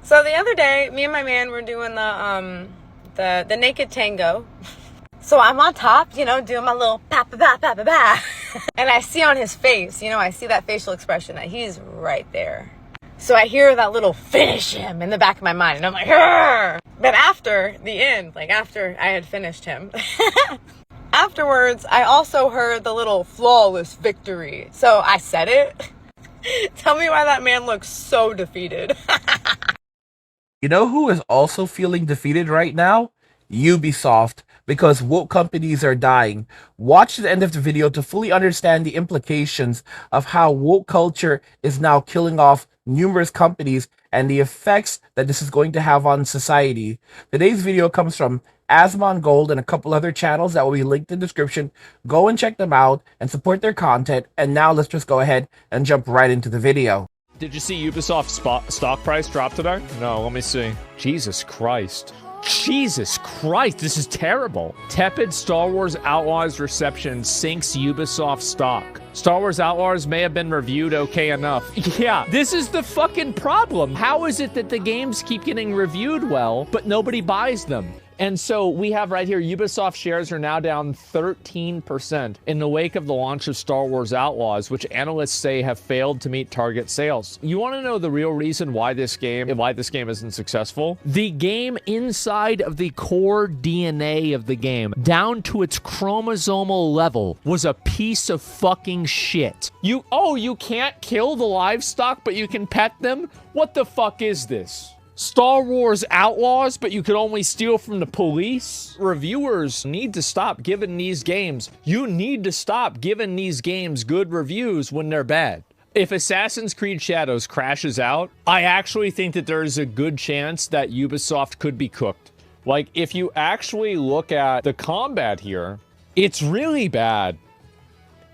So the other day, me and my man were doing the naked tango. So I'm on top, you know, doing my little pa pa pa pa pa pa. And I see on his face, you know, I see that facial expression that he's right there. So I hear that little finish him in the back of my mind, and I'm like, Arr! But after the end, like after I had finished him, afterwards, I also heard the little flawless victory. So I said it. Tell me why that man looks so defeated. You know who is also feeling defeated right now? Ubisoft, because woke companies are dying. Watch the end of the video to fully understand the implications of how woke culture is now killing off numerous companies and the effects that this is going to have on society. Today's video comes from Asmon Gold and a couple other channels that will be linked in the description. Go and check them out and support their content. And now let's just go ahead and jump right into the video. Did you see Ubisoft's stock price drop today? No, let me see. Jesus Christ. Jesus Christ, this is terrible. Tepid Star Wars Outlaws reception sinks Ubisoft stock. Star Wars Outlaws may have been reviewed okay enough. Yeah, this is the fucking problem. How is it that the games keep getting reviewed well, but nobody buys them? And so we have right here, Ubisoft shares are now down 13% in the wake of the launch of Star Wars Outlaws, which analysts say have failed to meet target sales. You want to know the real reason why this game isn't successful? The game inside of the core DNA of the game, down to its chromosomal level, was a piece of fucking shit. You can't kill the livestock, but you can pet them? What the fuck is this? Star Wars Outlaws, but you could only steal from the police? Reviewers need to stop giving these games. You need to stop giving these games good reviews when they're bad. If Assassin's Creed Shadows crashes out, I actually think that there is a good chance that Ubisoft could be cooked. Like, if you actually look at the combat here, it's really bad.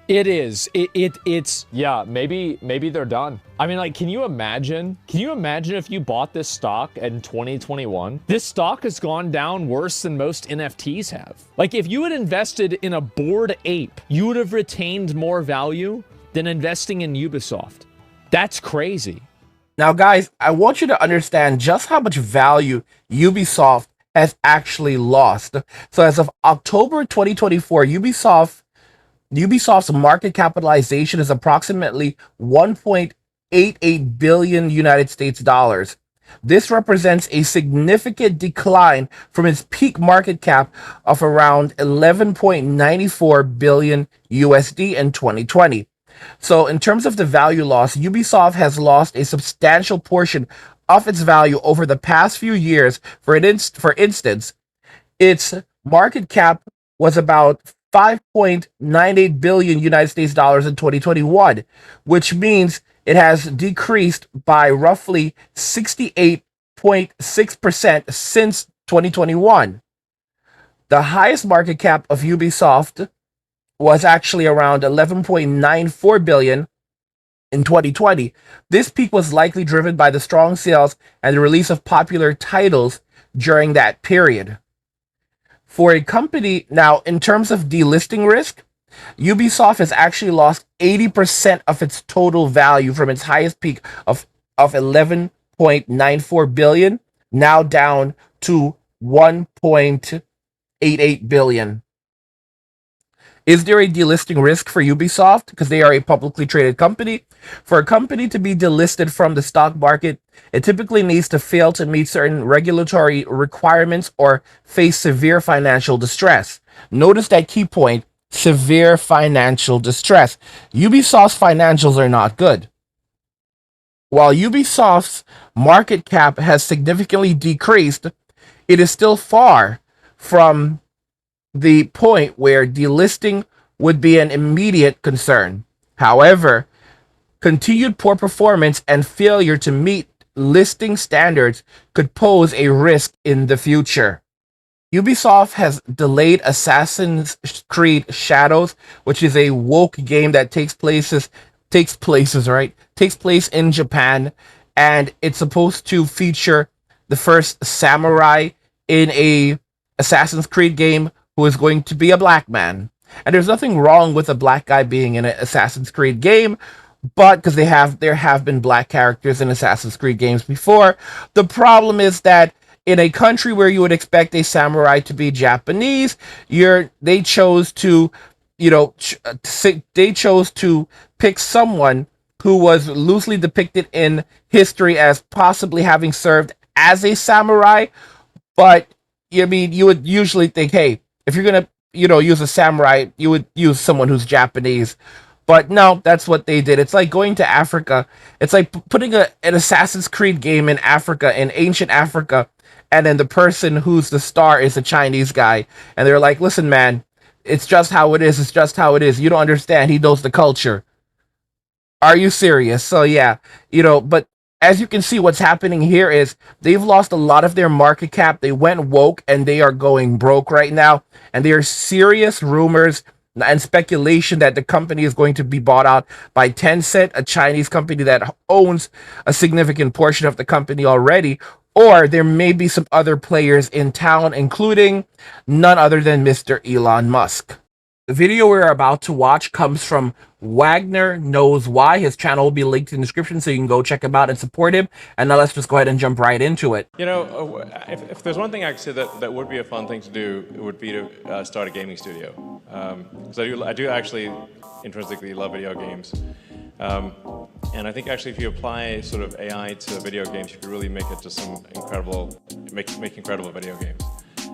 It is. It's yeah, maybe they're done. I mean, like, can you imagine if you bought this stock in 2021? This stock has gone down worse than most NFTs have. Like, if you had invested in a Bored Ape, you would have retained more value than investing in Ubisoft. That's crazy. Now, guys, I want you to understand just how much value Ubisoft has actually lost. So as of October 2024, Ubisoft's market capitalization is approximately 1.88 billion United States dollars. This represents a significant decline from its peak market cap of around 11.94 billion USD in 2020. So in terms of the value loss, Ubisoft has lost a substantial portion of its value over the past few years. For instance, its market cap was about 5.98 billion United States dollars in 2021, which means it has decreased by roughly 68.6% since 2021. The highest market cap of Ubisoft was actually around 11.94 billion in 2020. This peak was likely driven by the strong sales and the release of popular titles during that period. For a company, now, in terms of delisting risk, Ubisoft has actually lost 80% of its total value from its highest peak of 11.94 billion, now down to 1.88 billion. Is there a delisting risk for Ubisoft? Because they are a publicly traded company. For a company to be delisted from the stock market, it typically needs to fail to meet certain regulatory requirements or face severe financial distress. Notice that key point, severe financial distress. Ubisoft's financials are not good. While Ubisoft's market cap has significantly decreased, it is still far from the point where delisting would be an immediate concern. However, continued poor performance and failure to meet listing standards could pose a risk in the future. Ubisoft has delayed Assassin's Creed Shadows, which is a woke game that takes place in Japan, and it's supposed to feature the first samurai in a Assassin's Creed game who is going to be a black man. And there's nothing wrong with a black guy being in an Assassin's Creed game, but because there have been black characters in Assassin's Creed games before. The problem is that in a country where you would expect a samurai to be Japanese, they chose to, they chose to pick someone who was loosely depicted in history as possibly having served as a samurai. But I mean, you would usually think, hey, if you're gonna, use a samurai, you would use someone who's Japanese. But no, that's what they did. It's like going to Africa. It's like putting an Assassin's Creed game in Africa, in ancient Africa, and then the person who's the star is a Chinese guy. And they're like, listen, man, it's just how it is. It's just how it is. You don't understand. He knows the culture. Are you serious? So yeah, but as you can see, what's happening here is they've lost a lot of their market cap. They went woke and they are going broke right now. And there are serious rumors and speculation that the company is going to be bought out by Tencent, a Chinese company that owns a significant portion of the company already. Or there may be some other players in town, including none other than Mr. Elon Musk. The video we're about to watch comes from Wagner Knows Why. His channel will be linked in the description, so you can go check him out and support him. And now let's just go ahead and jump right into it. If there's one thing actually that would be a fun thing to do, it would be to start a gaming studio. Because I do actually intrinsically love video games. And I think actually if you apply sort of AI to video games, you could really make it just some incredible, make incredible video games.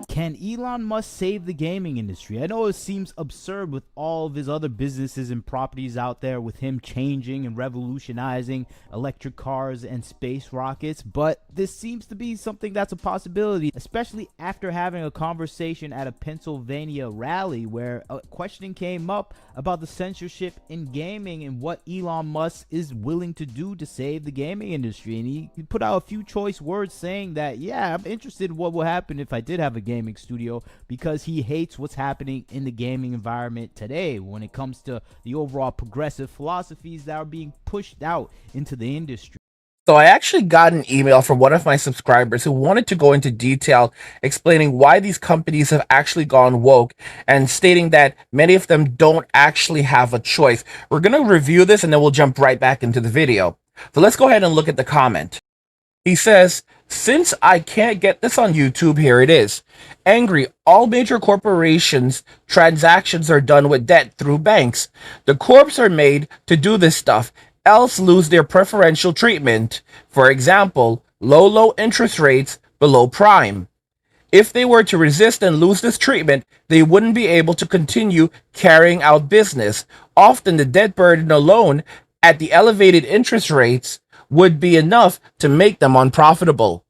Can Elon Musk save the gaming industry? I know it seems absurd with all of his other businesses and properties out there, with him changing and revolutionizing electric cars and space rockets, but this seems to be something that's a possibility, especially after having a conversation at a Pennsylvania rally where a question came up about the censorship in gaming and what Elon Musk is willing to do to save the gaming industry. And he put out a few choice words saying that, yeah, I'm interested in what will happen if I did have a gaming studio, because he hates what's happening in the gaming environment today when it comes to the overall progressive philosophies that are being pushed out into the industry. So I actually got an email from one of my subscribers who wanted to go into detail explaining why these companies have actually gone woke and stating that many of them don't actually have a choice. We're going to review this and then we'll jump right back into the video. So let's go ahead and look at the comment. He says, since I can't get this on YouTube, here it is. Angry, all major corporations' transactions are done with debt through banks. The corps are made to do this stuff, else lose their preferential treatment. For example, low interest rates below prime. If they were to resist and lose this treatment, they wouldn't be able to continue carrying out business. Often the debt burden alone at the elevated interest rates would be enough to make them unprofitable.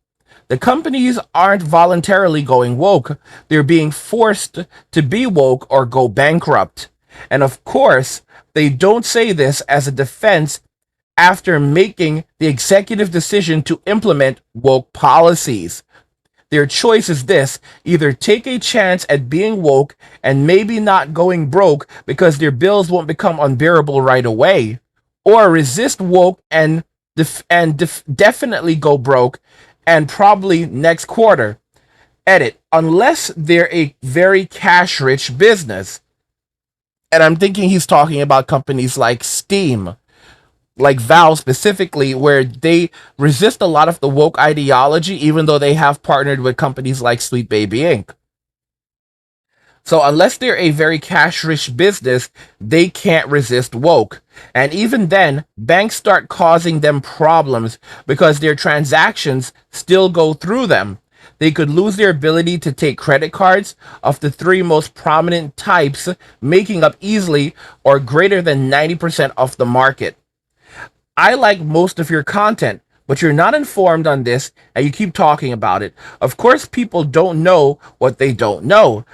The companies aren't voluntarily going woke. They're being forced to be woke or go bankrupt. And of course, they don't say this as a defense after making the executive decision to implement woke policies. Their choice is this: either take a chance at being woke and maybe not going broke because their bills won't become unbearable right away, or resist woke and definitely go broke, and probably next quarter. Edit, unless they're a very cash-rich business. And I'm thinking he's talking about companies like Steam, like Valve specifically, where they resist a lot of the woke ideology, even though they have partnered with companies like Sweet Baby Inc. So unless they're a very cash-rich business, they can't resist woke. And even then, banks start causing them problems because their transactions still go through them. They could lose their ability to take credit cards of the three most prominent types, making up easily or greater than 90% of the market. I like most of your content, but you're not informed on this and you keep talking about it. Of course, people don't know what they don't know.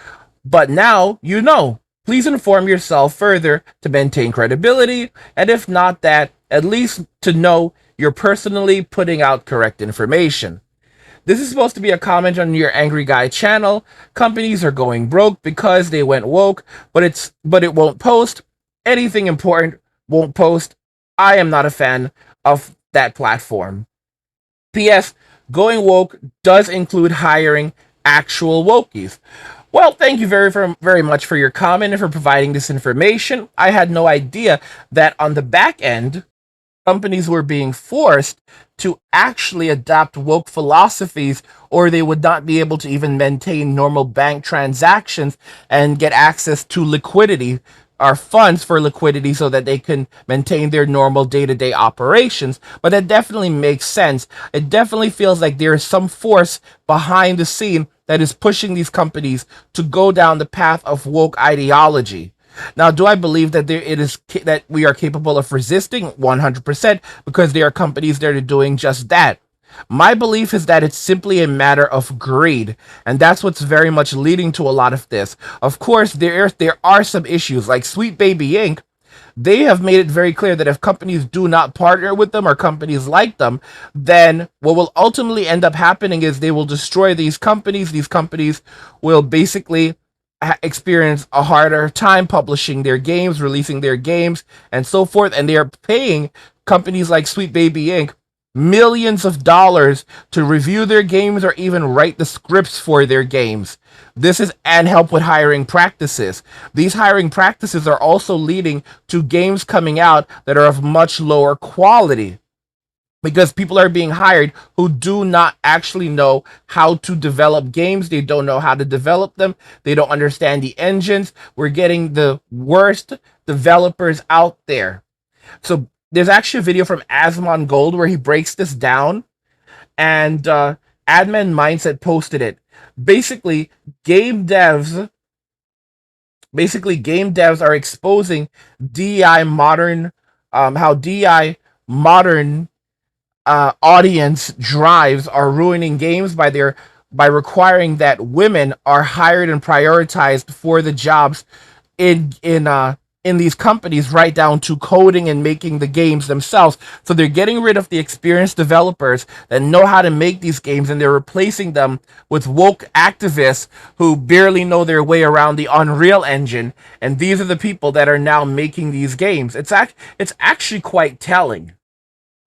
But now you know. Please inform yourself further to maintain credibility, and if not that, at least to know you're personally putting out correct information. This is supposed to be a comment on your Angry Guy channel. Companies are going broke because they went woke, but it won't post. Anything important won't post. I am not a fan of that platform. P.S. Going woke does include hiring actual wokies. Well, thank you very much for your comment and for providing this information. I had no idea that on the back end, Companies were being forced to actually adopt woke philosophies, or they would not be able to even maintain normal bank transactions and get access to liquidity or funds for liquidity so that they can maintain their normal day-to-day operations. But that definitely makes sense. It definitely feels like there is some force behind the scene that is pushing these companies to go down the path of woke ideology. Now, do I believe that that we are capable of resisting? 100%, because there are companies that are doing just that. My belief is that it's simply a matter of greed, and that's what's very much leading to a lot of this. Of course, there are some issues, like Sweet Baby Inc. They have made it very clear that if companies do not partner with them or companies like them, then what will ultimately end up happening is they will destroy these companies. These companies will basically experience a harder time publishing their games, releasing their games, and so forth. And they are paying companies like Sweet Baby Inc. millions of dollars to review their games or even write the scripts for their games. This is and help with hiring practices. These hiring practices are also leading to games coming out that are of much lower quality, because people are being hired who do not actually know how to develop games. They don't know how to develop them. They don't understand the engines. We're getting the worst developers out there. So there's actually a video from Asmon Gold where he breaks this down, and Admin Mindset posted it. Basically, game devs are exposing DEI modern, how DEI modern audience drives are ruining games by requiring that women are hired and prioritized for the jobs in these companies, right down to coding and making the games themselves. So they're getting rid of the experienced developers that know how to make these games, and they're replacing them with woke activists who barely know their way around the Unreal Engine. And these are the people that are now making these games. It's actually quite telling.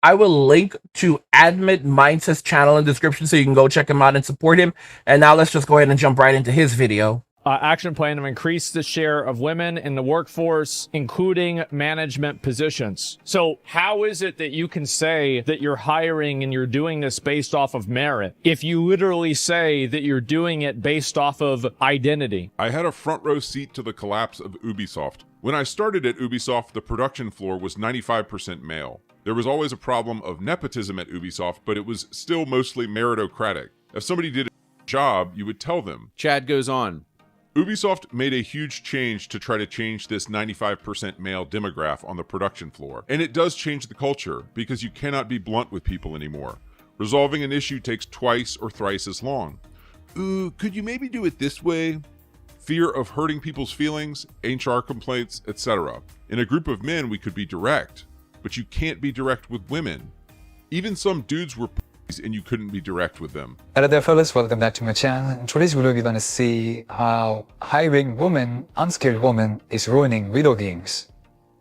I will link to Admit Mindset's channel in the description so you can go check him out and support him. And now let's just go ahead and jump right into his video. Action plan to increase the share of women in the workforce, including management positions. So how is it that you can say that you're hiring and you're doing this based off of merit if you literally say that you're doing it based off of identity? I had a front row seat to the collapse of Ubisoft. When I started at Ubisoft, the production floor was 95% male. There was always a problem of nepotism at Ubisoft, but it was still mostly meritocratic. If somebody did a job, you would tell them. Chad goes on. Ubisoft made a huge change to try to change this 95% male demographic on the production floor. And it does change the culture, because you cannot be blunt with people anymore. Resolving an issue takes twice or thrice as long. Ooh, could you maybe do it this way? Fear of hurting people's feelings, HR complaints, etc. In a group of men, we could be direct, but you can't be direct with women. Even some dudes were and you couldn't be direct with them. Hello there fellas, welcome back to my channel. In today's video we're gonna see how hiring women, unskilled women, is ruining video games.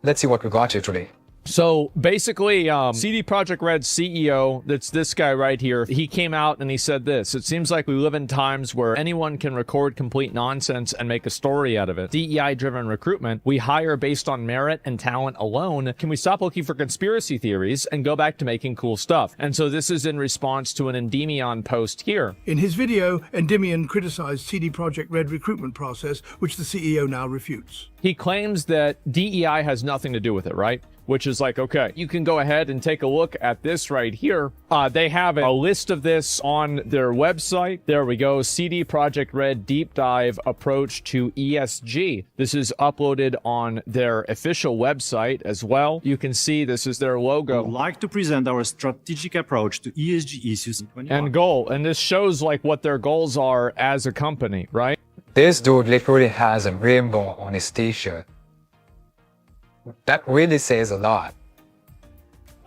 Let's see what we got here today. So basically, CD Projekt Red's CEO, that's this guy right here, he came out and he said this: it seems like we live in times where anyone can record complete nonsense and make a story out of it. DEI-driven recruitment, we hire based on merit and talent alone. Can we stop looking for conspiracy theories and go back to making cool stuff? And so this is in response to an Endymion post here. In his video, Endymion criticized CD Projekt Red recruitment process, which the CEO now refutes. He claims that DEI has nothing to do with it, right? Which is like, okay, you can go ahead and take a look at this right here. They have a list of this on their website. There we go. CD Projekt Red Deep Dive Approach to ESG. This is uploaded on their official website as well. You can see this is their logo. We'd like to present our strategic approach to ESG issues in 2021. And goal. And this shows like what their goals are as a company, right? This dude literally has a rainbow on his t-shirt. That really says a lot.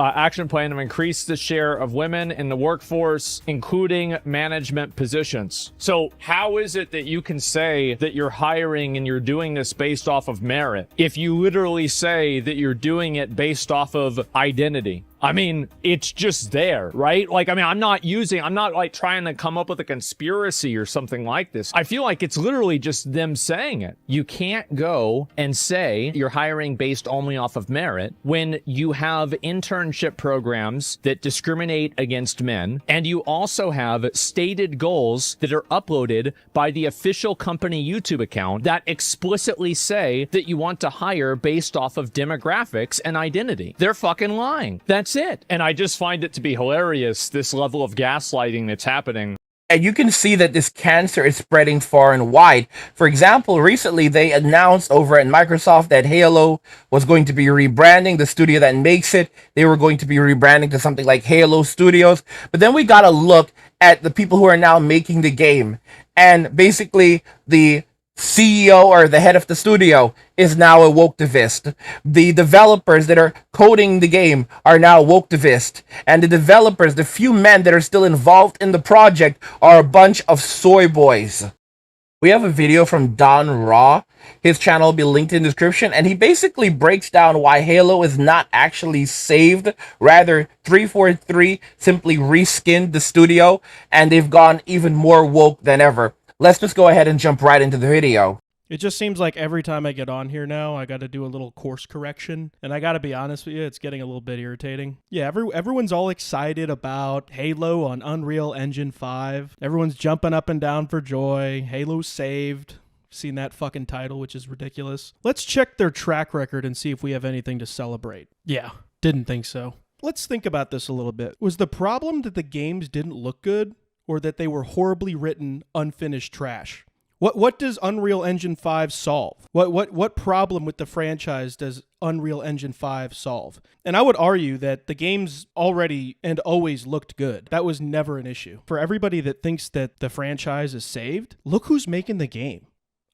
Action plan to increase the share of women in the workforce, including management positions. So how is it that you can say that you're hiring and you're doing this based off of merit if you literally say that you're doing it based off of identity? I mean, it's just there, right? Like, I mean, I'm not like trying to come up with a conspiracy or something like this. I feel like it's literally just them saying it. You can't go and say you're hiring based only off of merit when you have internship programs that discriminate against men, and you also have stated goals that are uploaded by the official company YouTube account that explicitly say that you want to hire based off of demographics and identity. They're fucking lying. That's it. And I just find it to be hilarious, this level of gaslighting that's happening. And you can see that this cancer is spreading far and wide. For example, recently they announced over at Microsoft that Halo was going to be rebranding. The studio that makes it, they were going to be rebranding to something like Halo Studios. But then we got to look at the people who are now making the game. And basically, the CEO or the head of the studio is now a woketivist. The developers that are coding the game are now woketivist. And the developers, the few men that are still involved in the project, are a bunch of soy boys. We have a video from Don Raw. His channel will be linked in the description. And he basically breaks down why Halo is not actually saved. Rather, 343 simply reskinned the studio. And they've gone even more woke than ever. Let's just go ahead and jump right into the video. It just seems like every time I get on here now, I got to do a little course correction. And I got to be honest with you, it's getting a little bit irritating. Yeah, everyone's all excited about Halo on Unreal Engine 5. Everyone's jumping up and down for joy. Halo's saved. Seen that fucking title, which is ridiculous. Let's check their track record and see if we have anything to celebrate. Yeah, didn't think so. Let's think about this a little bit. Was the problem that the games didn't look good? Or that they were horribly written, unfinished trash? What does Unreal Engine 5 solve? What problem with the franchise does Unreal Engine 5 solve? And I would argue that the games already and always looked good. That was never an issue. For everybody that thinks that the franchise is saved, look who's making the game.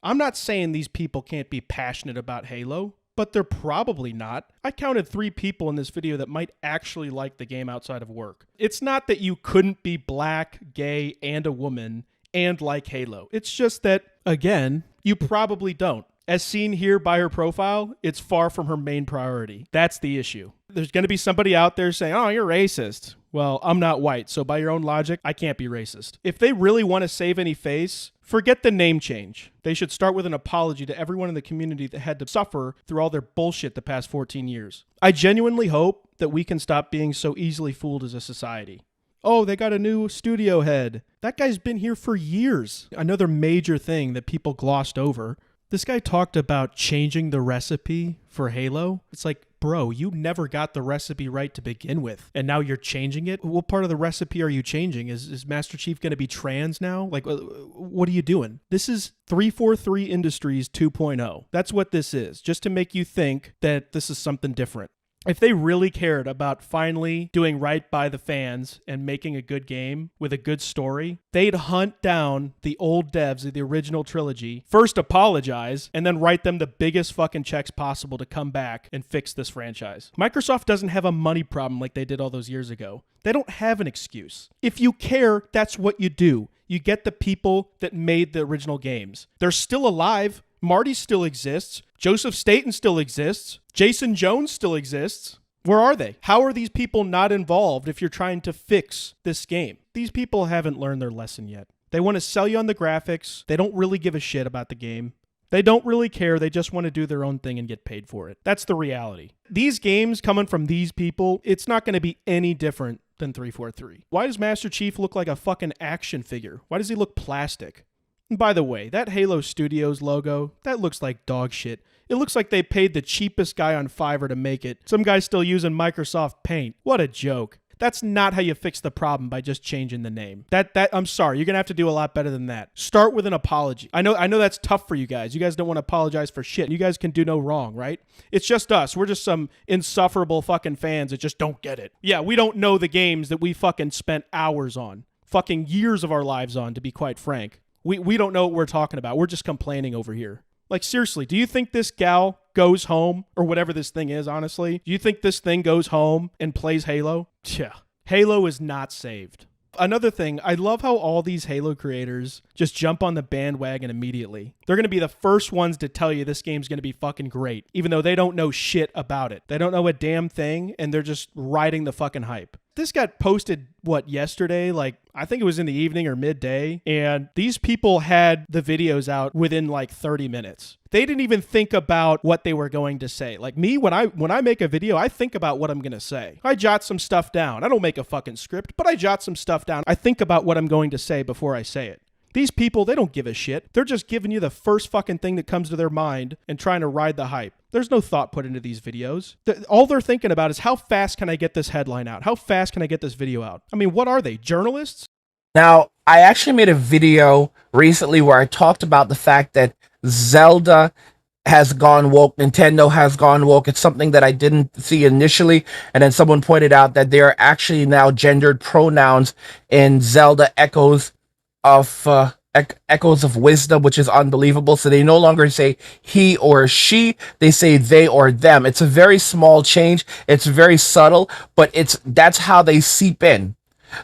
I'm not saying these people can't be passionate about Halo, but they're probably not. I counted 3 people in this video that might actually like the game outside of work. It's not that you couldn't be black, gay, and a woman and like Halo. It's just that, again, you probably don't. As seen here by her profile, it's far from her main priority. That's the issue. There's going to be somebody out there saying, oh, you're racist. Well, I'm not white, so by your own logic, I can't be racist. If they really want to save any face, forget the name change. They should start with an apology to everyone in the community that had to suffer through all their bullshit the past 14 years. I genuinely hope that we can stop being so easily fooled as a society. Oh, they got a new studio head. That guy's been here for years. Another major thing that people glossed over. This guy talked about changing the recipe for Halo. It's like, bro, you never got the recipe right to begin with, and now you're changing it? What part of the recipe are you changing? Is Master Chief going to be trans now? Like, what are you doing? This is 343 Industries 2.0. That's what this is, just to make you think that this is something different. If they really cared about finally doing right by the fans and making a good game with a good story, they'd hunt down the old devs of the original trilogy, first apologize, and then write them the biggest fucking checks possible to come back and fix this franchise. Microsoft doesn't have a money problem like they did all those years ago. They don't have an excuse. If you care, that's what you do. You get the people that made the original games. They're still alive. Marty still exists. Joseph Staten still exists. Jason Jones still exists. Where are they? How are these people not involved if you're trying to fix this game? These people haven't learned their lesson yet. They want to sell you on the graphics. They don't really give a shit about the game. They don't really care. They just want to do their own thing and get paid for it. That's the reality. These games coming from these people, it's not going to be any different than 343. Why does Master Chief look like a fucking action figure? Why does he look plastic? And by the way, that Halo Studios logo, that looks like dog shit. It looks like they paid the cheapest guy on Fiverr to make it. Some guy's still using Microsoft Paint. What a joke. That's not how you fix the problem by just changing the name. I'm sorry, you're gonna have to do a lot better than that. Start with an apology. I know that's tough for you guys. You guys don't want to apologize for shit. You guys can do no wrong, right? It's just us. We're just some insufferable fucking fans that just don't get it. Yeah, we don't know the games that we fucking spent hours on. Fucking years of our lives on, to be quite frank. We don't know what we're talking about. We're just complaining over here. Like, seriously, do you think this gal goes home, or whatever this thing is, honestly? Do you think this thing goes home and plays Halo? Yeah. Halo is not saved. Another thing, I love how all these Halo creators just jump on the bandwagon immediately. They're going to be the first ones to tell you this game's going to be fucking great, even though they don't know shit about it. They don't know a damn thing, and they're just riding the fucking hype. This got posted, yesterday? I think it was in the evening or midday, and these people had the videos out within 30 minutes. They didn't even think about what they were going to say. Like me, when I make a video, I think about what I'm going to say. I jot some stuff down. I don't make a fucking script, but I jot some stuff down. I think about what I'm going to say before I say it. These people, they don't give a shit. They're just giving you the first fucking thing that comes to their mind and trying to ride the hype. There's no thought put into these videos. All they're thinking about is how fast can I get this headline out? How fast can I get this video out? I mean, what are they, journalists? Now, I actually made a video recently where I talked about the fact that Zelda has gone woke, Nintendo has gone woke. It's something that I didn't see initially, and then someone pointed out that there are actually now gendered pronouns in Zelda Echoes of Wisdom, which is unbelievable. So they no longer say he or she, they say they or them. It's a very small change. It's very subtle, but that's how they seep in.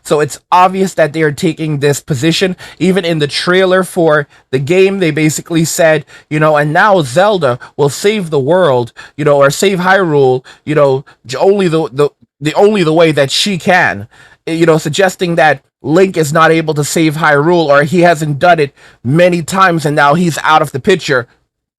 So it's obvious that they are taking this position. Even in the trailer for the game, they basically said, and now Zelda will save the world, or save Hyrule, only the way that she can, suggesting that Link is not able to save Hyrule, or he hasn't done it many times and now he's out of the picture,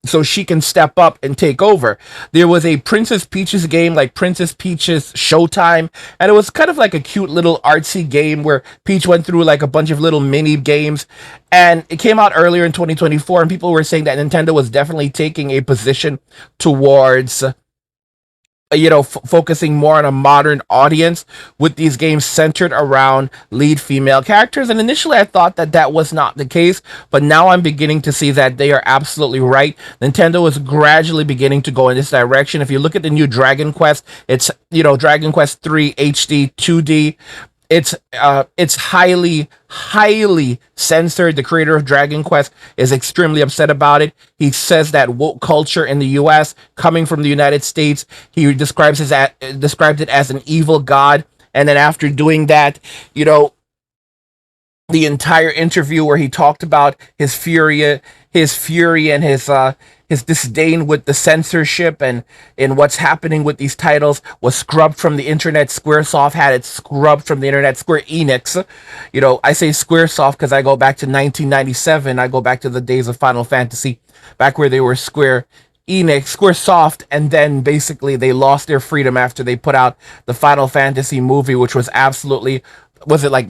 so she can step up and take over. There was a Princess Peach's game, like Princess Peach's Showtime, and it was kind of like a cute little artsy game where Peach went through like a bunch of little mini games, and it came out earlier in 2024, and people were saying that Nintendo was definitely taking a position towards focusing more on a modern audience with these games centered around lead female characters. And initially I thought that was not the case, but now I'm beginning to see that they are absolutely right. Nintendo is gradually beginning to go in this direction. If you look at the new Dragon Quest, it's, Dragon Quest 3 HD 2D. It's highly censored. The creator of Dragon Quest is extremely upset about it. He says that woke culture in the US, coming from the United States, he described it as an evil god. And then after doing that, the entire interview where he talked about his fury and his disdain with the censorship and what's happening with these titles was scrubbed from the internet. Squaresoft had it scrubbed from the internet. Square Enix, I say Squaresoft because I go back to 1997. I go back to the days of Final Fantasy, back where they were Square Enix, Squaresoft, and then basically they lost their freedom after they put out the Final Fantasy movie, which was absolutely, was it like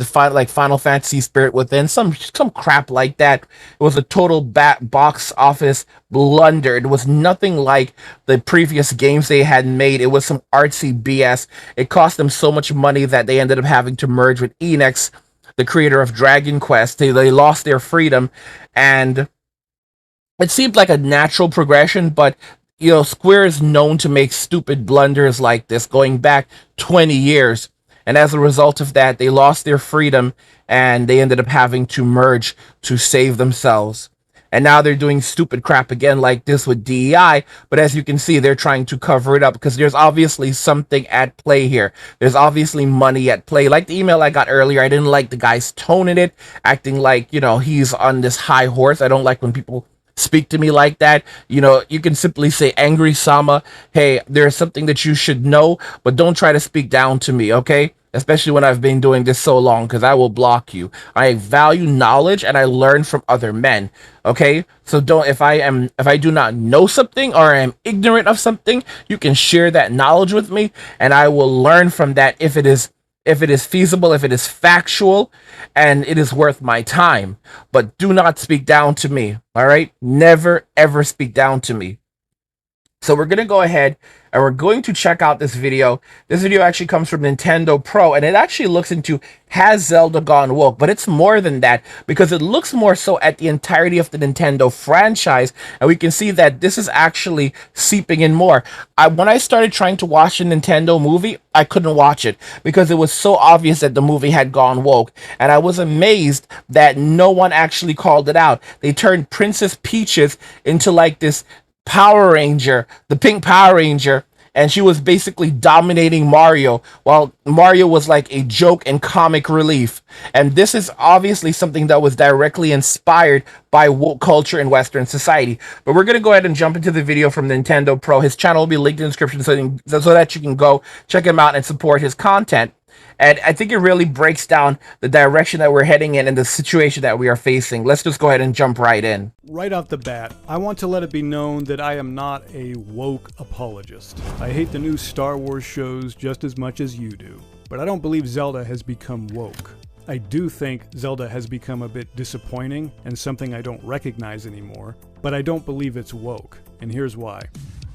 Final Fantasy Spirit Within, some crap like that. It was a total box office blunder. It was nothing like the previous games they had made. It was some artsy BS. It cost them so much money that they ended up having to merge with Enix, the creator of Dragon Quest. They lost their freedom, and it seemed like a natural progression, but Square is known to make stupid blunders like this going back 20 years. And as a result of that, they lost their freedom and they ended up having to merge to save themselves. And now they're doing stupid crap again like this with DEI. But as you can see, they're trying to cover it up because there's obviously something at play here. There's obviously money at play. Like the email I got earlier, I didn't like the guy's tone in it, acting like, he's on this high horse. I don't like when people speak to me like that. You can simply say, Angry Sama, hey, there's something that you should know, but don't try to speak down to me, okay? Especially when I've been doing this so long, because I will block you. I value knowledge and I learn from other men, okay? So if I do not know something or I am ignorant of something, you can share that knowledge with me and I will learn from that if it is feasible, if it is factual, and it is worth my time. But do not speak down to me, all right? Never, ever speak down to me. So we're going to go ahead and we're going to check out this video. This video actually comes from Nintendo Pro, and it actually looks into, has Zelda gone woke? But it's more than that, because it looks more so at the entirety of the Nintendo franchise, and we can see that this is actually seeping in more. When I started trying to watch a Nintendo movie, I couldn't watch it because it was so obvious that the movie had gone woke, and I was amazed that no one actually called it out. They turned Princess Peaches into like this Power Ranger, the pink Power Ranger, and she was basically dominating Mario, while Mario was like a joke and comic relief. And this is obviously something that was directly inspired by woke culture in Western society. But we're going to go ahead and jump into the video from Nintendo Pro. His channel will be linked in the description so that you can go check him out and support his content. And I think it really breaks down the direction that we're heading in and the situation that we are facing. Let's just go ahead and jump right in. Right off the bat, I want to let it be known that I am not a woke apologist. I hate the new Star Wars shows just as much as you do, but I don't believe Zelda has become woke. I do think Zelda has become a bit disappointing and something I don't recognize anymore, but I don't believe it's woke, and here's why.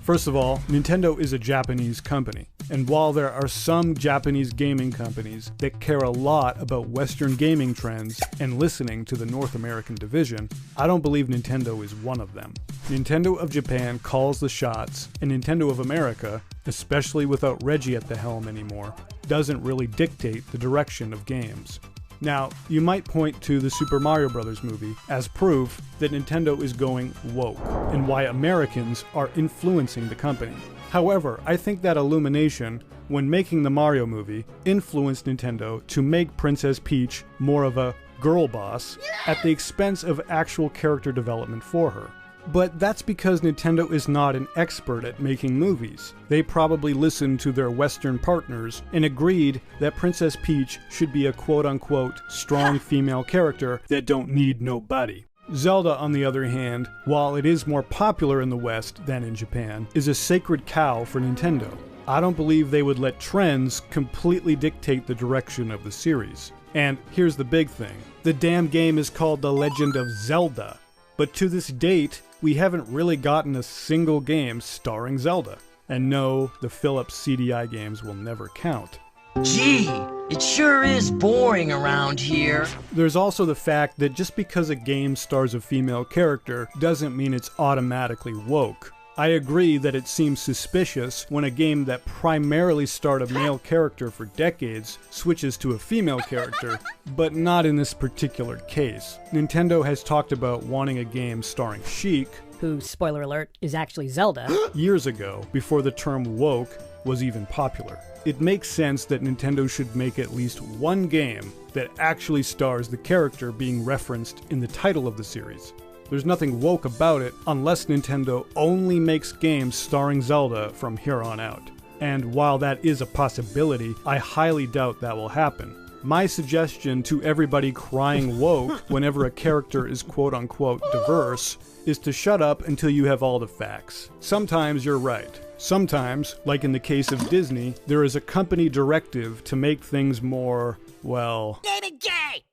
First of all, Nintendo is a Japanese company, and while there are some Japanese gaming companies that care a lot about Western gaming trends and listening to the North American division, I don't believe Nintendo is one of them. Nintendo of Japan calls the shots, and Nintendo of America, especially without Reggie at the helm anymore, doesn't really dictate the direction of games. Now, you might point to the Super Mario Bros. Movie as proof that Nintendo is going woke, and why Americans are influencing the company. However, I think that Illumination, when making the Mario movie, influenced Nintendo to make Princess Peach more of a girl boss at the expense of actual character development for her. But that's because Nintendo is not an expert at making movies. They probably listened to their Western partners and agreed that Princess Peach should be a quote-unquote strong female character that don't need nobody. Zelda, on the other hand, while it is more popular in the West than in Japan, is a sacred cow for Nintendo. I don't believe they would let trends completely dictate the direction of the series. And here's the big thing. The damn game is called The Legend of Zelda. But to this date, we haven't really gotten a single game starring Zelda. And no, the Philips CDI games will never count. Gee, it sure is boring around here. There's also the fact that just because a game stars a female character doesn't mean it's automatically woke. I agree that it seems suspicious when a game that primarily starred a male character for decades switches to a female character, but not in this particular case. Nintendo has talked about wanting a game starring Sheik, who, spoiler alert, is actually Zelda, years ago, before the term woke was even popular. It makes sense that Nintendo should make at least one game that actually stars the character being referenced in the title of the series. There's nothing woke about it unless Nintendo only makes games starring Zelda from here on out. And while that is a possibility, I highly doubt that will happen. My suggestion to everybody crying woke whenever a character is quote-unquote diverse is to shut up until you have all the facts. Sometimes you're right. Sometimes, like in the case of Disney, there is a company directive to make things more, well... Name it gay!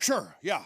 Sure, yeah.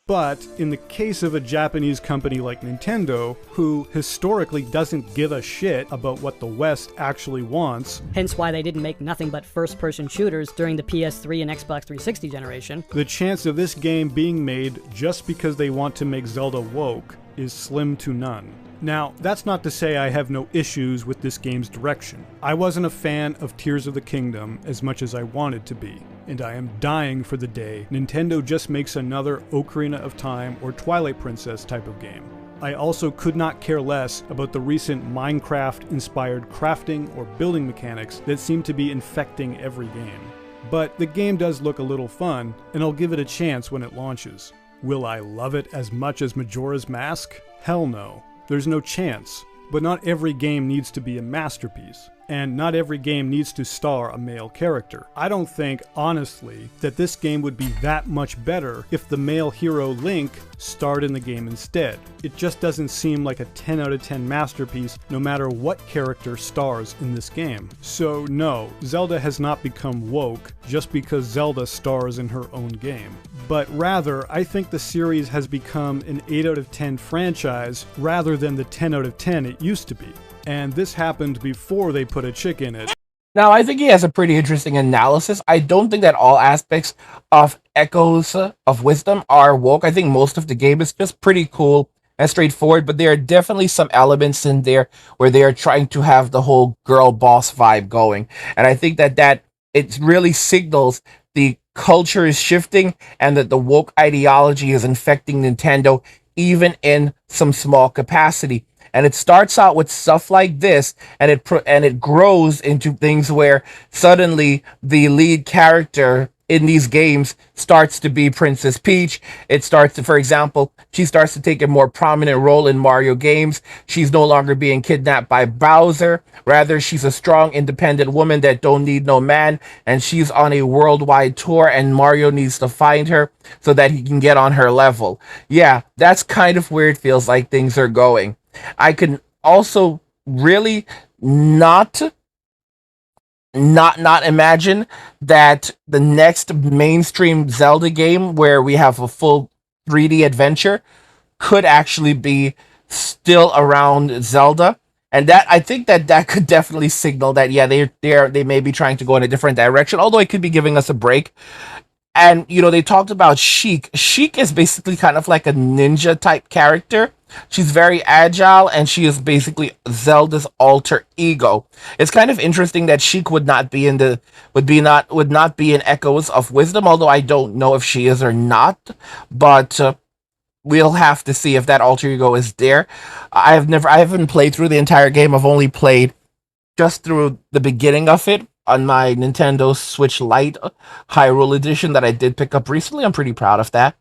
But in the case of a Japanese company like Nintendo, who historically doesn't give a shit about what the West actually wants, hence why they didn't make nothing but first-person shooters during the PS3 and Xbox 360 generation, the chance of this game being made just because they want to make Zelda woke is slim to none. Now, that's not to say I have no issues with this game's direction. I wasn't a fan of Tears of the Kingdom as much as I wanted to be, and I am dying for the day Nintendo just makes another Ocarina of Time or Twilight Princess type of game. I also could not care less about the recent Minecraft-inspired crafting or building mechanics that seem to be infecting every game. But the game does look a little fun, and I'll give it a chance when it launches. Will I love it as much as Majora's Mask? Hell no. There's no chance. But not every game needs to be a masterpiece. And not every game needs to star a male character. I don't think, honestly, that this game would be that much better if the male hero Link starred in the game instead. It just doesn't seem like a 10 out of 10 masterpiece no matter what character stars in this game. So no, Zelda has not become woke just because Zelda stars in her own game. But rather, I think the series has become an 8 out of 10 franchise rather than the 10 out of 10 it used to be. And this happened before they put a chick in it. Now, I think he has a pretty interesting analysis. I don't think that all aspects of Echoes of Wisdom are woke. I think most of the game is just pretty cool and straightforward, but there are definitely some elements in there where they are trying to have the whole girl boss vibe going. And I think that it really signals the culture is shifting and that the woke ideology is infecting Nintendo even in some small capacity. And it starts out with stuff like this, and it grows into things where suddenly the lead character in these games starts to be Princess Peach. It starts to, for example, she starts to take a more prominent role in Mario games. She's no longer being kidnapped by Bowser. Rather, she's a strong, independent woman that don't need no man, and she's on a worldwide tour, and Mario needs to find her so that he can get on her level. Yeah, that's kind of where it feels like things are going. I can also really not imagine that the next mainstream Zelda game where we have a full 3D adventure could actually be still around Zelda. And that, I think that could definitely signal that, yeah, they may be trying to go in a different direction, although it could be giving us a break. And, they talked about Sheik. Sheik is basically kind of like a ninja type character. She's very agile, and she is basically Zelda's alter ego. It's kind of interesting that Sheik would not be in Echoes of Wisdom, although I don't know if she is or not. But we'll have to see if that alter ego is there. I haven't played through the entire game. I've only played just through the beginning of it on my Nintendo Switch Lite Hyrule Edition that I did pick up recently. I'm pretty proud of that.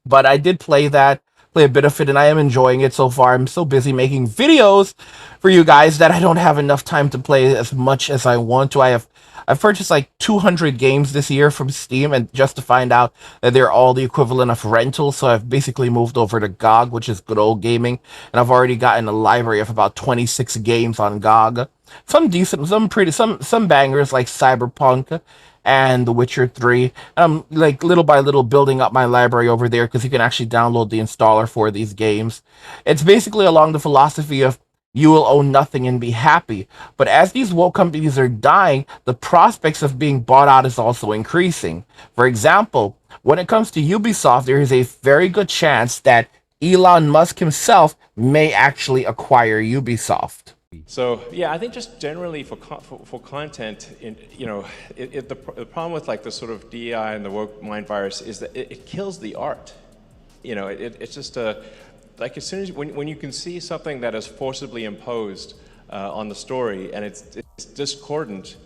But I did play a bit of it, and I am enjoying it so far. I'm so busy making videos for you guys that I don't have enough time to play as much as I want to. I've purchased like 200 games this year from Steam, and just to find out that they're all the equivalent of rentals. So I've basically moved over to GOG, which is good old gaming, and I've already gotten a library of about 26 games on GOG. Some decent, some bangers like Cyberpunk and The Witcher 3. Like little by little building up my library over there because you can actually download the installer for these games. It's basically along the philosophy of you will own nothing and be happy. But as these woke companies are dying, the prospects of being bought out is also increasing. For example, when it comes to Ubisoft, there is a very good chance that Elon Musk himself may actually acquire Ubisoft. So yeah, I think just generally for content, the problem with like the sort of DEI and the woke mind virus is that it kills the art. It's just like as soon as when you can see something that is forcibly imposed on the story and it's discordant,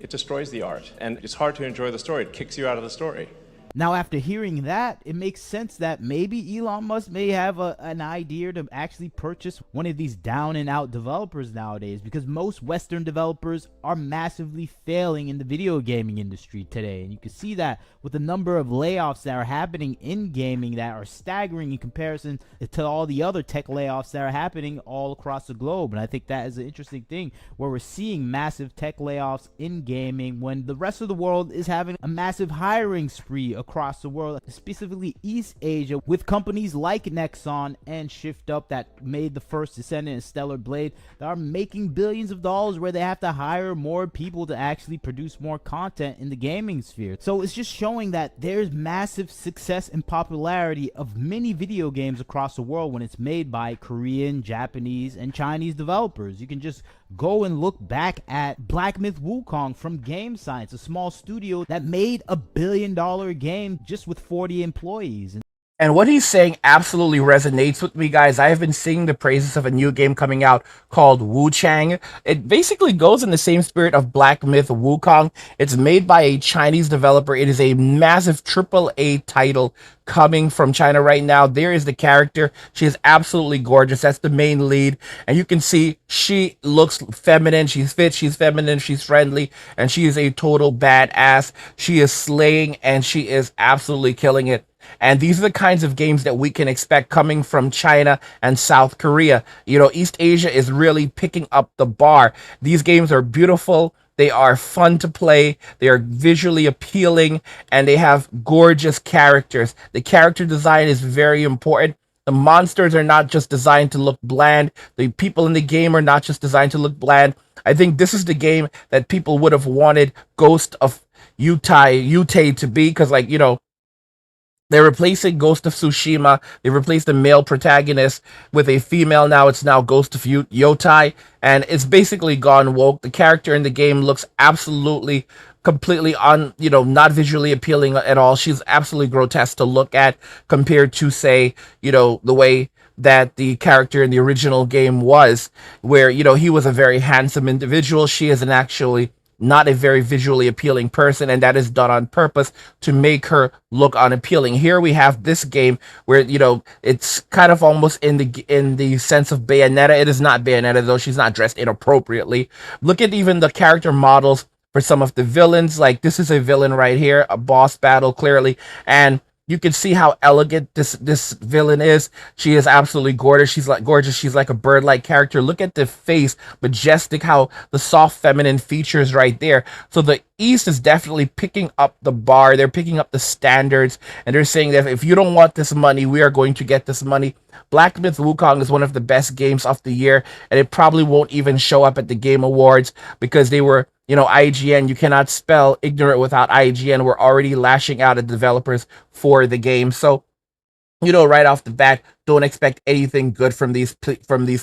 it destroys the art, and it's hard to enjoy the story. It kicks you out of the story. Now, after hearing that, it makes sense that maybe Elon Musk may have an idea to actually purchase one of these down-and-out developers nowadays, because most Western developers are massively failing in the video gaming industry today. And you can see that with the number of layoffs that are happening in gaming that are staggering in comparison to all the other tech layoffs that are happening all across the globe. And I think that is an interesting thing, where we're seeing massive tech layoffs in gaming when the rest of the world is having a massive hiring spree across the world, specifically East Asia, with companies like Nexon and ShiftUp that made the first Descendant and Stellar Blade that are making billions of dollars, where they have to hire more people to actually produce more content in the gaming sphere. So it's just showing that there's massive success and popularity of many video games across the world when it's made by Korean, Japanese, and Chinese developers. You can just go and look back at Black Myth Wukong from Game Science, a small studio that made $1 billion game just with 40 employees. And what he's saying absolutely resonates with me, guys. I have been singing the praises of a new game coming out called Wu Chang. It basically goes in the same spirit of Black Myth Wukong. It's made by a Chinese developer. It is a massive AAA title coming from China right now. There is the character. She is absolutely gorgeous. That's the main lead. And you can see she looks feminine. She's fit. She's feminine. She's friendly. And she is a total badass. She is slaying, and she is absolutely killing it. And these are the kinds of games that we can expect coming from China and South Korea. East Asia is really picking up the bar. These games are beautiful. They are fun to play. They are visually appealing, and they have gorgeous characters. The character design is very important. The monsters are not just designed to look bland. The people in the game are not just designed to look bland. I think this is the game that people would have wanted Ghost of Yutei to be, because, they're replacing Ghost of Tsushima. They replaced the male protagonist with a female now. It's now Ghost of Yotai. And it's basically gone woke. The character in the game looks absolutely, completely not visually appealing at all. She's absolutely grotesque to look at compared to, say, the way that the character in the original game was, where, you know, he was a very handsome individual. She is an actually not a very visually appealing person, and that is done on purpose to make her look unappealing. Here we have this game where, you know, it's kind of almost in the sense of Bayonetta. It is not Bayonetta, though. She's not dressed inappropriately. Look at even the character models for some of the villains. Like, this is a villain right here, a boss battle, clearly, and you can see how elegant this villain is. She is absolutely gorgeous. She's like a bird-like character. Look at the face, majestic, how the soft feminine features right there. So the East is definitely picking up the bar. They're picking up the standards, and they're saying that if you don't want this money, we are going to get this money. Black Myth Wukong is one of the best games of the year, and it probably won't even show up at the Game Awards because they were, you know, IGN, you cannot spell ignorant without IGN. We're already lashing out at developers for the game. So, you know, right off the bat, don't expect anything good from these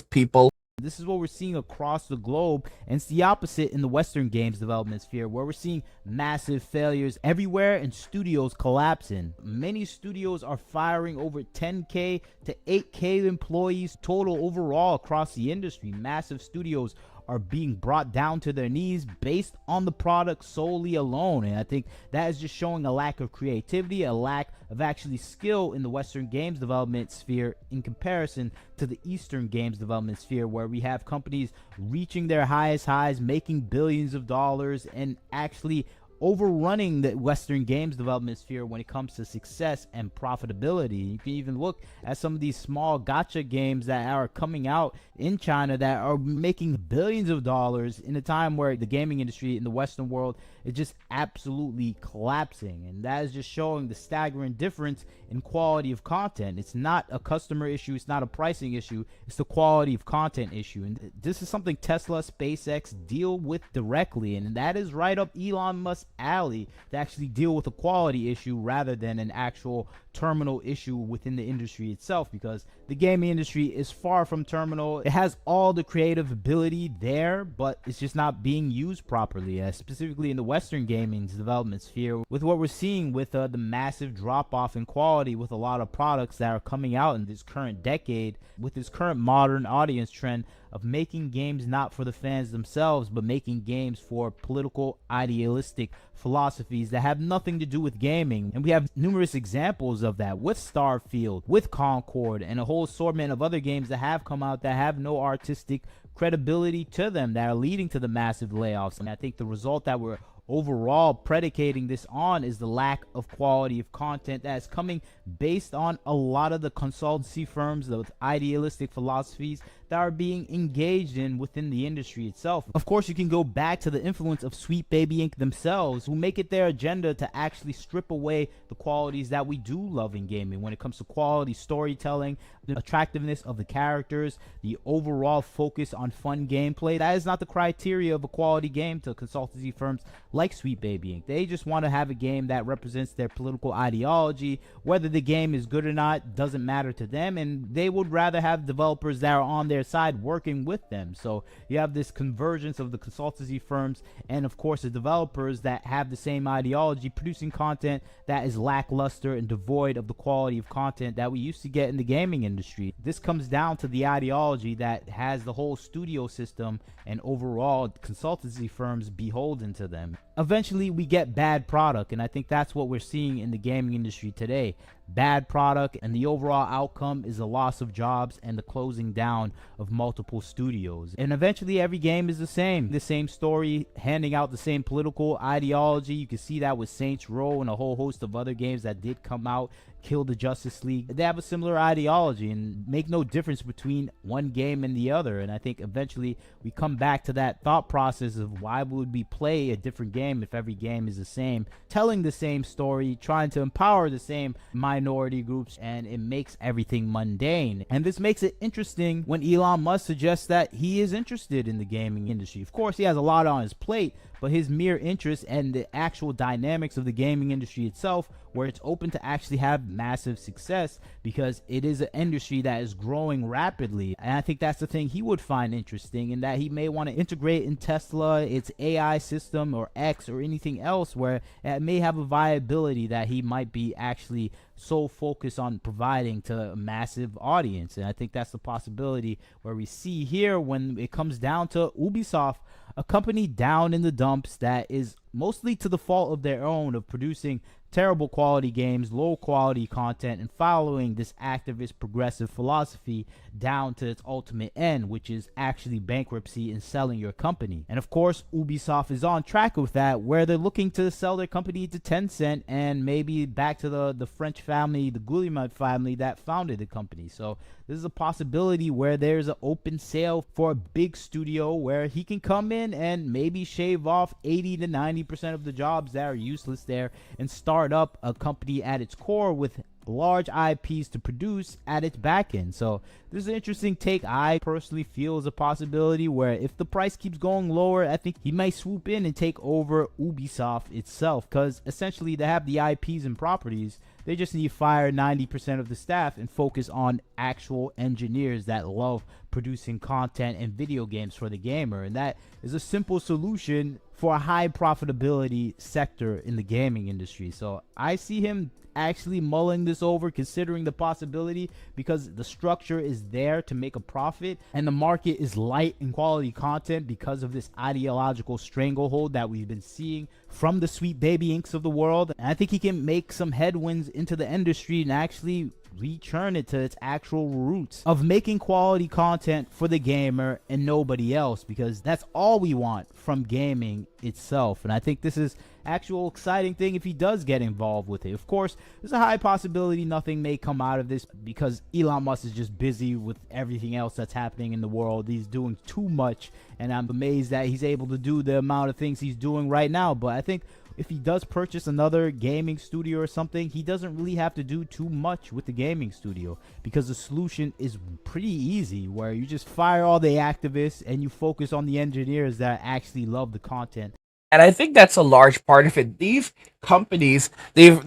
people. This is what we're seeing across the globe, and it's the opposite in the Western games development sphere, where we're seeing massive failures everywhere and studios collapsing. Many studios are firing over 10K to 8K employees total overall across the industry. Massive studios are being brought down to their knees based on the product solely alone, and I think that is just showing a lack of creativity, a lack of actually skill in the Western games development sphere in comparison to the Eastern games development sphere, where we have companies reaching their highest highs, making billions of dollars, and actually overrunning the Western games development sphere when it comes to success and profitability. You can even look at some of these small gacha games that are coming out in China that are making billions of dollars in a time where the gaming industry in the Western world is just absolutely collapsing. And that is just showing the staggering difference in quality of content. It's not a customer issue, it's not a pricing issue, it's the quality of content issue. And this is something Tesla, SpaceX deal with directly, and that is right up Elon Musk's alley, to actually deal with a quality issue rather than an actual terminal issue within the industry itself, because the gaming industry is far from terminal. It has all the creative ability there, but it's just not being used properly, specifically in the Western gaming development sphere, with what we're seeing with the massive drop off in quality with a lot of products that are coming out in this current decade, with this current modern audience trend of making games not for the fans themselves, but making games for political, idealistic philosophies that have nothing to do with gaming. And we have numerous examples of that with Starfield, with Concord, and a whole assortment of other games that have come out that have no artistic credibility to them, that are leading to the massive layoffs. And I think the result that we're overall predicating this on is the lack of quality of content that is coming based on a lot of the consultancy firms, those idealistic philosophies that are being engaged in within the industry itself. Of course, you can go back to the influence of Sweet Baby Inc. themselves, who make it their agenda to actually strip away the qualities that we do love in gaming when it comes to quality storytelling, the attractiveness of the characters, the overall focus on fun gameplay. That is not the criteria of a quality game to consultancy firms like Sweet Baby Inc. They just want to have a game that represents their political ideology. Whether the game is good or not doesn't matter to them, and they would rather have developers that are on their side working with them. So you have this convergence of the consultancy firms and of course the developers that have the same ideology, producing content that is lackluster and devoid of the quality of content that we used to get in the gaming industry. This comes down to the ideology that has the whole studio system and overall consultancy firms beholden to them. Eventually we get bad product, and I think that's what we're seeing in the gaming industry today. Bad product, and the overall outcome is the loss of jobs and the closing down of multiple studios. And eventually every game is the same story, handing out the same political ideology. You can see that with Saints Row and a whole host of other games that did come out, Kill the Justice League. They have a similar ideology and make no difference between one game and the other. And I think eventually we come back to that thought process of why would we play a different game if every game is the same, telling the same story, trying to empower the same minority groups, and it makes everything mundane. And this makes it interesting when Elon Musk suggests that he is interested in the gaming industry. Of course, he has a lot on his plate, but his mere interest and the actual dynamics of the gaming industry itself, where it's open to actually have massive success because it is an industry that is growing rapidly. And I think that's the thing he would find interesting, and that he may want to integrate in Tesla, its AI system, or X, or anything else where it may have a viability that he might be actually sole focus on providing to a massive audience. And I think that's the possibility where we see here when it comes down to Ubisoft, a company down in the dumps that is mostly to the fault of their own of producing terrible quality games, low quality content, and following this activist progressive philosophy down to its ultimate end, which is actually bankruptcy and selling your company. And of course, Ubisoft is on track with that, where they're looking to sell their company to Tencent and maybe back to the French family, the Guillemot family that founded the company. So this is a possibility where there's an open sale for a big studio where he can come in and maybe shave off 80 to 90% of the jobs that are useless there and start up a company at its core with large IPs to produce at its back end. So this is an interesting take. I personally feel is a possibility where if the price keeps going lower, I think he might swoop in and take over Ubisoft itself, because essentially they have the IPs and properties. They just need to fire 90% of the staff and focus on actual engineers that love producing content and video games for the gamer. And that is a simple solution for a high profitability sector in the gaming industry. So I see him actually mulling this over, considering the possibility, because the structure is there to make a profit and the market is light in quality content because of this ideological stranglehold that we've been seeing from the Sweet Baby Inks of the world. And I think he can make some headwinds into the industry and actually return it to its actual roots of making quality content for the gamer and nobody else, because that's all we want from gaming itself. And I think this is actual exciting thing if he does get involved with it. Of course, there's a high possibility nothing may come out of this because Elon Musk is just busy with everything else that's happening in the world. He's doing too much, and I'm amazed that he's able to do the amount of things he's doing right now. But I think if he does purchase another gaming studio or something, he doesn't really have to do too much with the gaming studio, because the solution is pretty easy, where you just fire all the activists and you focus on the engineers that actually love the content. And I think that's a large part of it. These companies, they're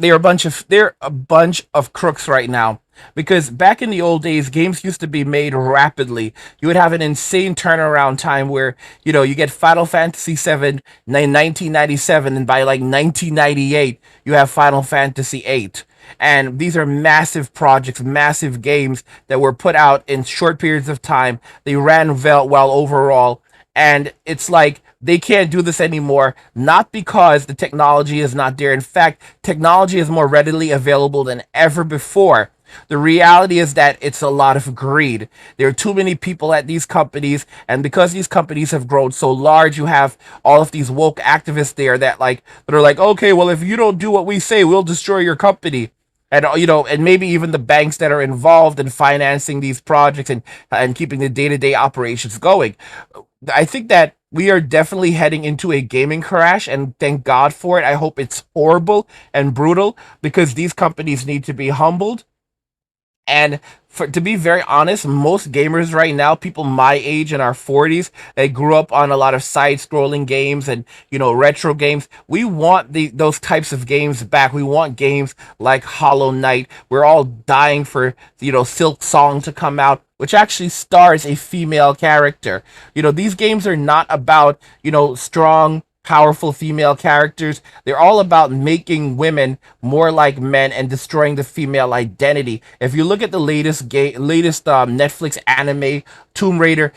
a bunch of crooks right now. Because back in the old days, games used to be made rapidly. You would have an insane turnaround time where, you get Final Fantasy VII in 1997, and by like 1998, you have Final Fantasy VIII. And these are massive projects, massive games that were put out in short periods of time. They ran well overall. And it's like they can't do this anymore, not because the technology is not there. In fact, technology is more readily available than ever before. The reality is that it's a lot of greed. There are too many people at these companies, and because these companies have grown so large, you have all of these woke activists there that are like, okay, well, if you don't do what we say, we'll destroy your company. And and maybe even the banks that are involved in financing these projects and keeping the day-to-day operations going. I think that we are definitely heading into a gaming crash, and thank God for it. I hope it's horrible and brutal, because these companies need to be humbled. And to be very honest, most gamers right now, people my age in our 40s, they grew up on a lot of side-scrolling games and, retro games. We want those types of games back. We want games like Hollow Knight. We're all dying for, Silk Song to come out, which actually stars a female character. These games are not about, strong, powerful female characters. They're all about making women more like men and destroying the female identity. If you look at the latest Netflix anime, Tomb Raider,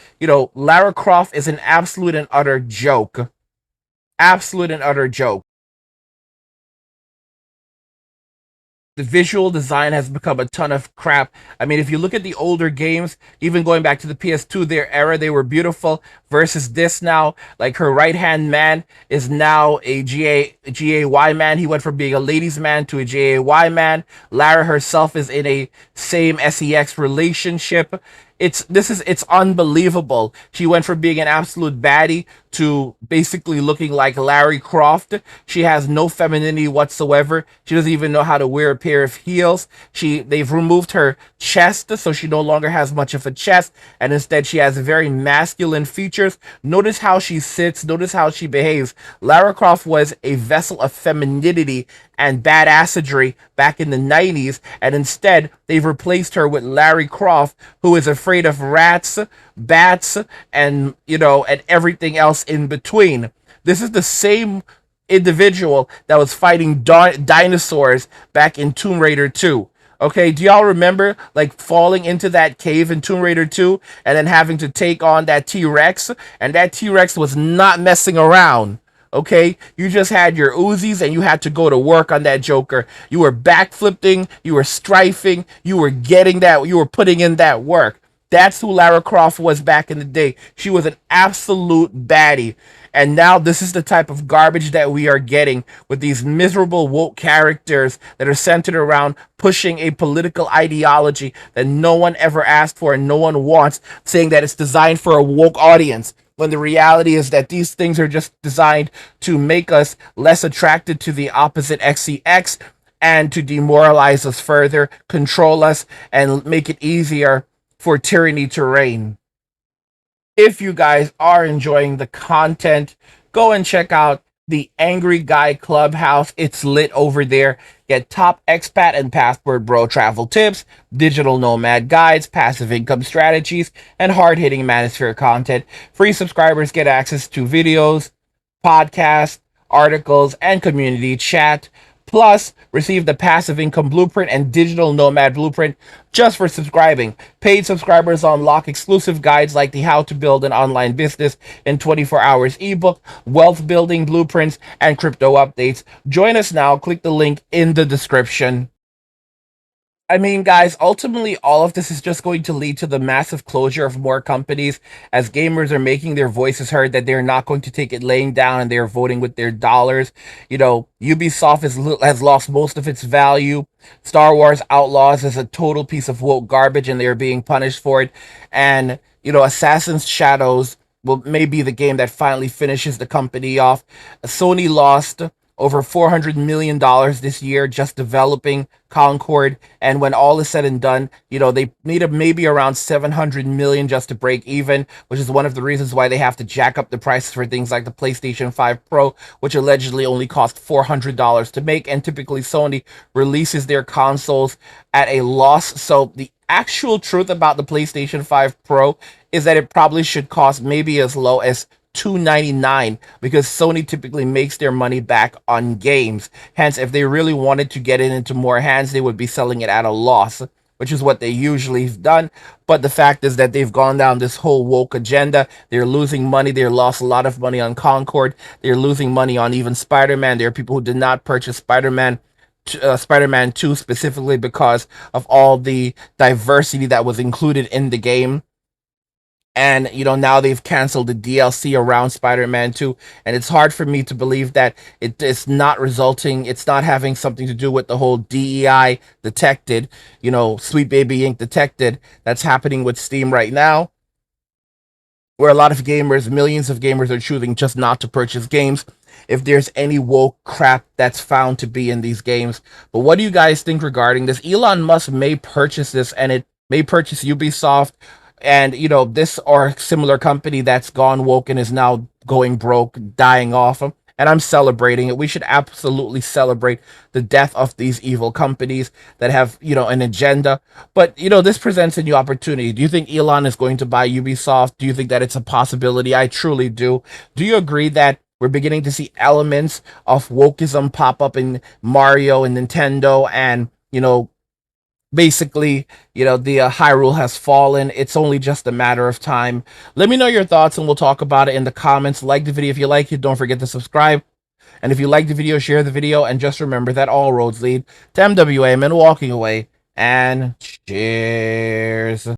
Lara Croft is an absolute and utter joke. Absolute and utter joke. The visual design has become a ton of crap. I mean, if you look at the older games, even going back to the PS2, their era, they were beautiful, versus this now. Like, her right-hand man is now a GAY man. He went from being a ladies' man to a GAY man. Lara herself is in a same sex relationship. It's unbelievable. She went from being an absolute baddie to basically looking like Lara Croft. She has no femininity whatsoever. She doesn't even know how to wear a pair of heels. They've removed her chest, so she no longer has much of a chest, and instead she has very masculine features. Notice how she sits. Notice how she behaves. Lara Croft was a vessel of femininity and badassery back in the 90s, and instead they've replaced her with Lara Croft, who is afraid of rats, bats, and and everything else in between. This is the same individual that was fighting dinosaurs back in Tomb Raider 2. Okay, do y'all remember like falling into that cave in Tomb Raider 2 and then having to take on that T-Rex? And that T-Rex was not messing around. Okay, you just had your Uzis and you had to go to work on that Joker. You were backflipping, you were strafing, you were putting in that work. That's who Lara Croft was back in the day. She was an absolute baddie. And now this is the type of garbage that we are getting with these miserable woke characters that are centered around pushing a political ideology that no one ever asked for and no one wants, saying that it's designed for a woke audience. When the reality is that these things are just designed to make us less attracted to the opposite XCX and to demoralize us further, control us, and make it easier for tyranny to reign. If you guys are enjoying the content, go and check out the Angry Guy Clubhouse. It's lit over there. Get top expat and passport bro travel tips, digital nomad guides, passive income strategies, and hard-hitting manosphere content. Free subscribers get access to videos, podcasts, articles, and community chat. Plus, receive the passive income blueprint and digital nomad blueprint just for subscribing. Paid subscribers unlock exclusive guides like the How to Build an Online Business in 24 Hours ebook, wealth building blueprints, and crypto updates. Join us now. Click the link in the description. I mean, guys, ultimately, all of this is just going to lead to the massive closure of more companies as gamers are making their voices heard that they're not going to take it laying down and they're voting with their dollars. You know, Ubisoft has lost most of its value. Star Wars Outlaws is a total piece of woke garbage and they're being punished for it. And, you know, Assassin's Shadows may be the game that finally finishes the company off. Sony lost over $400 million this year just developing Concord, and when all is said and done, you know, they need maybe around $700 million just to break even, which is one of the reasons why they have to jack up the prices for things like the PlayStation 5 Pro, which allegedly only cost $400 to make, and typically Sony releases their consoles at a loss. So the actual truth about the PlayStation 5 Pro is that it probably should cost maybe as low as $299 because Sony typically makes their money back on games. Hence, if they really wanted to get it into more hands, they would be selling it at a loss, which is what they usually have done. But the fact is that they've gone down this whole woke agenda. They're losing money. They lost a lot of money on Concord. They're losing money on even Spider-Man. There are people who did not purchase Spider-Man 2 specifically because of all the diversity that was included in the game. And, you know, now they've canceled the DLC around Spider-Man 2. And it's hard for me to believe that it's not having something to do with the whole DEI detected, you know, Sweet Baby Inc. detected that's happening with Steam right now, where a lot of gamers, millions of gamers are choosing just not to purchase games if there's any woke crap that's found to be in these games. But what do you guys think regarding this? Elon Musk may purchase this, and it may purchase Ubisoft, and, you know, this or similar company that's gone woke and is now going broke, dying off. And I'm celebrating it. We should absolutely celebrate the death of these evil companies that have, you know, an agenda. But, you know, this presents a new opportunity. Do you think Elon is going to buy Ubisoft? Do you think that it's a possibility? I truly do. Do you agree that we're beginning to see elements of wokeism pop up in Mario and Nintendo, and, you know, basically, you know, the Hyrule has fallen. It's only just a matter of time. Let me know your thoughts and we'll talk about it in the comments. Like the video if you like it. Don't forget to subscribe. And if you like the video, share the video. And just remember that all roads lead to MWM and walking away. And cheers.